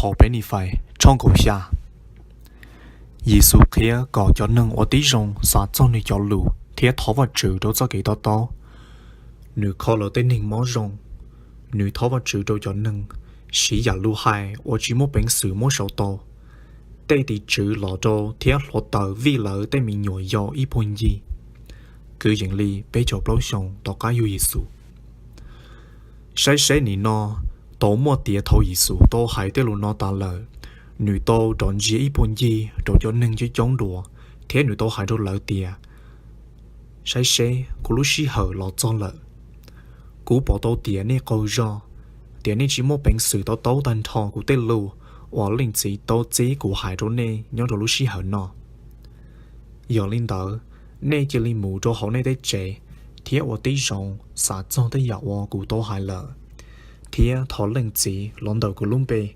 thọ bên đi phải trong cổ xa. Giêsu kia có cho nâng ở tí rong xa trong này cho lù thiết thọ và trừ đâu cho cái đó. Nữ khó là tên hình mó rong. Nữ thọ và trừ đâu cho nâng sĩ giả lưu hai ở chỉ một bệnh sử một sầu to. Đây thì trừ lọ đâu thiết lọ tờ vì lỡ tên mình nhồi do ý bốn gì. Cứ dành ly bế cho bố xong tỏ cá yêu Giêsu. Sai nì nó tổ mô tía thâu Giêsu tổ hai tế lù nó ta lỡ. Nữ tổ trọn dĩ ý bốn gì rồi cho nâng chứ chống đùa. Thế nữ tổ hai đô lỡ tía. Sai cô lúc xí hở lọ cho lỡ. Cú bỏ tổ tía nê câu do. Tía nê chỉ mô bệnh sử tổ tổ tàn thọ của tế lù. Và linh chỉ tổ chế của hai đô nê nhóm đồ lúc xí hở nó. Giờ linh đỡ nê chỉ linh mù cho họ nê tế chế. Thế ở tí rộng xả trong tế dạo hòa của tổ hai lỡ. Thế thọ linh chỉ lộn đầu của lung bê.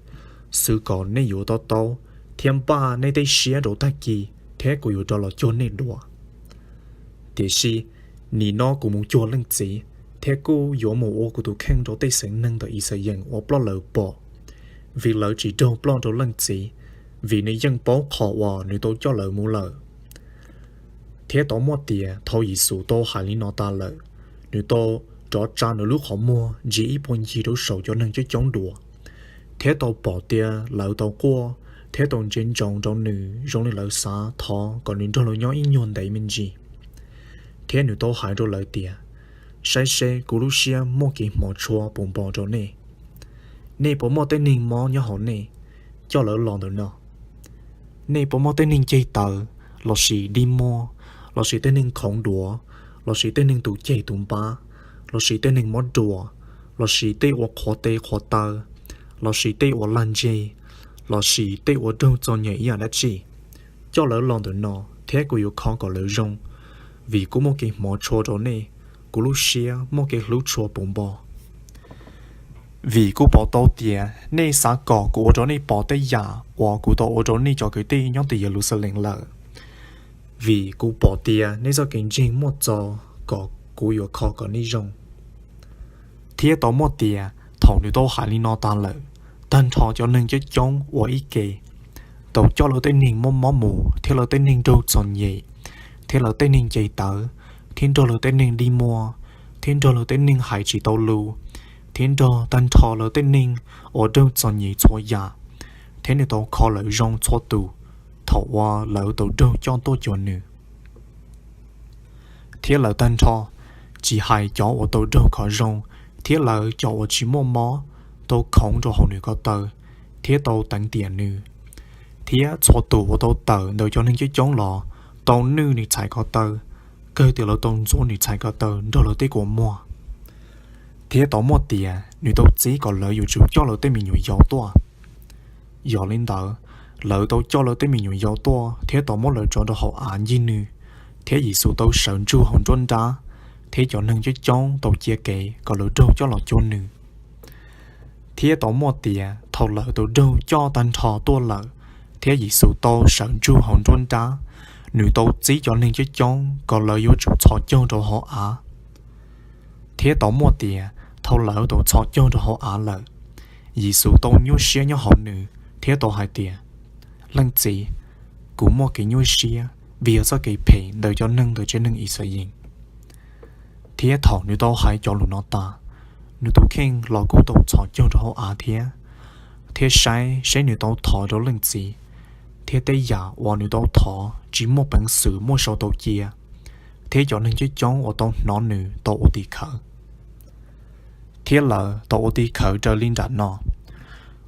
Sự còn nê dụ tổ tổ. Thiêm ba nê tế xía đồ ta kỳ. Thế của dụ cho lọ cho nê đùa. Thế xí nì nó của mù cho linh chỉ. Thế cô dụ mù ô của tụ khen đồ tế sinh nâng tờ ý xây dựng ở bó lỡ bỏ. Vì lỡ chỉ đâu bó đồ linh chỉ. Vì nê dân bó khó hòa nê tổ cho lỡ mù lỡ. Thế tổ mô tìa thâu Giêsu tổ hai lý nó ta lỡ. Nếu tổ cho cha nó lúc họ mua dĩ ý bốn gì đâu sầu cho nâng chứ chống đùa. Thế tổ bỏ tìa lỡ tổ qua. Thế tổ trên trọng trong nữ rong lên lỡ xa thọ còn nên cho lỡ nhỏ ý nhôn đầy mình gì. Thế nếu tổ hai đô lỡ tìa. Sai cú lúc xia mô kì mò chua bùng bò cho nê. Nê bố mô tên ninh mò nhỏ họ nê. Cho lỡ lòng được nó. Nê bố mô tên ninh chơi tờ. Lọ xì đi mò. Lọ xì tên ninh khổng đùa. Lọ xì tên ninh tụ chê tùm ba. Lọ xì tên ninh mò đùa. Lọ xì tên ổ khó tờ. Lọ xì tên ổ lan chê. Lọ xì tên ổ đâu cho nhảy ý đã chê. Cho lỡ lòng được nó. Thế cô yếu khó có lỡ rong. Vì cô mô kì mò chua đó nê. Cô lúc xia mô kì lúc chua bùng bò. Vì cô bỏ tàu tìa. Nê xa cỏ cô đó nê bỏ tay giả. Và cô tàu đó nê cho cái tì nhóm tì lũ sơ lệnh lỡ. Vì cô bỏ tìa nên do kinh trình một trò có cô yếu khó có ní rong. Thế đó một tìa thảo nữ tô hải lý nó ta lỡ. Tân thọ cho nâng chất chống của ý kê. Tàu cho lỡ tên ninh mô mù. Thế lỡ tên ninh đâu tròn nhẹ. Thế lỡ tên ninh chạy tớ. Thiên đô lỡ tên ninh đi mua. Thiên đô lỡ tên ninh hải chỉ tàu lưu. Thiên đô tân thọ lỡ tên ninh ở đâu tròn nhẹ chua dạ. Thế nên tàu khó lỡ rong chua tù. Thảo hoa lỡ tàu đâu cho tôi cho nữ. Thế lỡ tân thọ chỉ hai cho ở tàu đâu khó rong. Thế lỡ cho ở chỉ mô mó. Tàu khổng cho hậu nữ có tờ. Thế tàu tặng tiền nữ. Thế cho tù ở tàu tờ đều cho nên chứ chống lọ. Tàu nữ nữ chạy có tờ. Cơ tiểu lỡ tàu dỗ nữ chạy có tờ. Đâu lỡ tế của mua. Thế tàu một tìa. Nữ tàu chỉ có lỡ dù chú cho lỡ tế mình nhồi gió toa. Gió lên tờ. Lỡ tàu cho lỡ tế mình nhồi gió toa. Thế tàu một lỡ cho đồ hậu án gì nữ. Thế Giêsu tàu sợn tru hồng trôn đá. Thế cho nâng chứ chống tàu chia kể. Có lỡ đâu cho lọ chôn nữ. Thế tàu một tìa. Thầu lỡ tàu đâu cho tàn thọ tua lỡ. Thế Giêsu tàu sợn tru hồng trôn đá. Nữ tàu chỉ cho nâng chứ chống. Có lỡ yếu chủ thọ chôn đồ hậu á. Thế tàu một tìa. Thầu lỡ tàu thọ chôn đồ hậu á lỡ. Giêsu tàu nhô xế nhô hậu nữ. Thế tàu hai tìa. Lăng chỉ. Cú mô kì nhô xế. Vì ở sao kì phê đời cho nâng đời trên nâng ý xây dựng. Thế thọ nữ tàu hai cho lũ nó ta. Nữ tàu khen lò cú tàu thọ chôn đồ hậu á thế. Thế sai nữ tàu thọ đó lăng chỉ. Thế tế giả và nữ tàu thọ chỉ một bản sự một số tàu chia. Thế cho nên chứ chống ở tàu nó nữ tàu ô tì khở. Thế là tàu ô tì khở trở lên trả nó.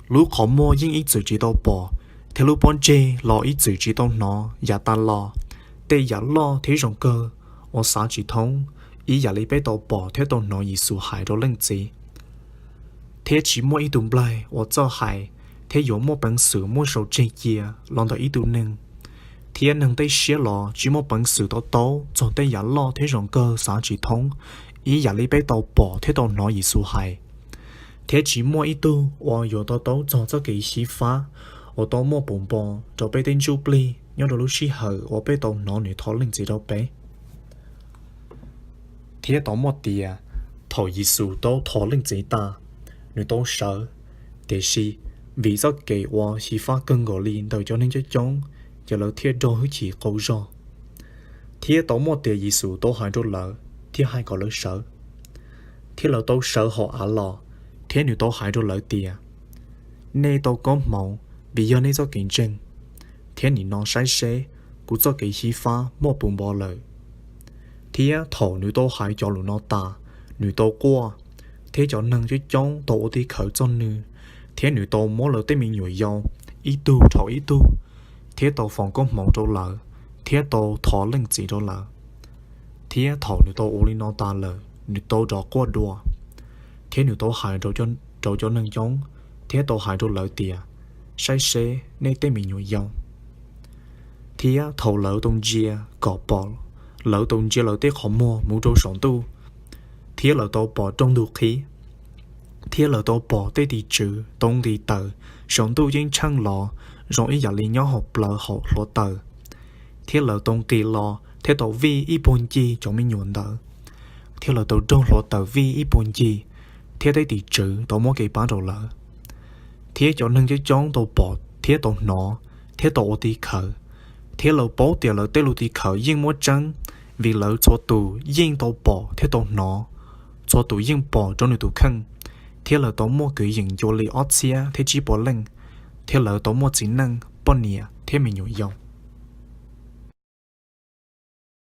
Lúc khó mua những ý dự trí tàu bỏ. Thế lúc bọn chê lo ý dự trí tàu nó. Giả ta lo. Tế giả lo thế rộng cơ. Ở xã chỉ thông. Ý giả lý bế tàu bỏ thế tàu nó Giêsu hại đó lên gì. Thế chỉ mua ý tùm lại. Ở cho hại. Thế dụ một bản sự một số chê kia. Lòng tàu ý tù nâng. Thế nâng tế xế lọ. Chỉ một bản sự tàu tàu. Cho tế giả lo thế rộng cơ xã chỉ thông. Ý giả lý bế tàu bỏ thế tàu nó Giêsu hại. Thế chỉ mua ý tu. Ở dụ tàu tàu cho kỳ xí phá. Ở tàu mua bụng bò. Cho bế tên chú bì. Nhớ đồ lúc xí hở. Ở bế tàu nó nữ thó linh gì đâu bế. Thế tàu một tìa. Thảo Giêsu tàu thó linh gì ta. Nữ tàu sợ. Thế xí. vì do kể qua chỉ phát cân gò liền đầu cho nên cho chống giờ lỡ thiết đo hữu chỉ câu do thiết tao một tiền gì số tao hai đô lỡ thiết hai có lỡ sợ thiết lỡ tao sợ họ lò thiết nếu tao hai đô lỡ tiền nên tao có màu vì giờ nên do kinh tranh thiết nếu nó sai xe cũng do cái chỉ phát một bụng bò lời thiết thầu nếu tao hai cho lũ nó ta nếu tao qua thế cho nâng cho chống tao đi khởi cho nữ thế nếu tao mỗi lần tới mình nhồi dâu ý tu thọ ý tu thế tao phòng có mong đâu lợ thế tao thọ lên gì đâu lợ thế thọ nếu tao ô li nó ta lợ nếu tao đỏ qua đùa thế nếu tao hại đâu cho nâng chống thế tao hại đâu lợ tiệt sai xe nên tới mình nhồi dâu thế thọ lợ tông chia cọ bỏ lợ tông chia lợ tới khó mua mua đâu sống tu thế lợ tao bỏ trong đủ khí thế là tao bỏ tới đi chữ tông đi tờ sống tu dân chăng lò rồi ý giả lý nhỏ học lỡ học lọ tờ thế là tông kỳ lò thế tao vi ý bốn chi cho mình nhuận đỡ thế là tao trong lọ tờ vi ý bốn chi thế tới đi chữ tao mua cái bán đầu lỡ thế cho nên cái chón tao bỏ thế tao nọ thế tao đi khởi thế là bỏ tiền lỡ tới lù đi khởi nhưng mua trắng vì lỡ cho tù nhưng tao bỏ thế tao nọ cho tù nhưng bỏ cho người tù khăn thế là tao mua cái hình cho lý ót xia thế chỉ bỏ lên thế là tao mua chính năng bỏ nè thế mình nhồi dòng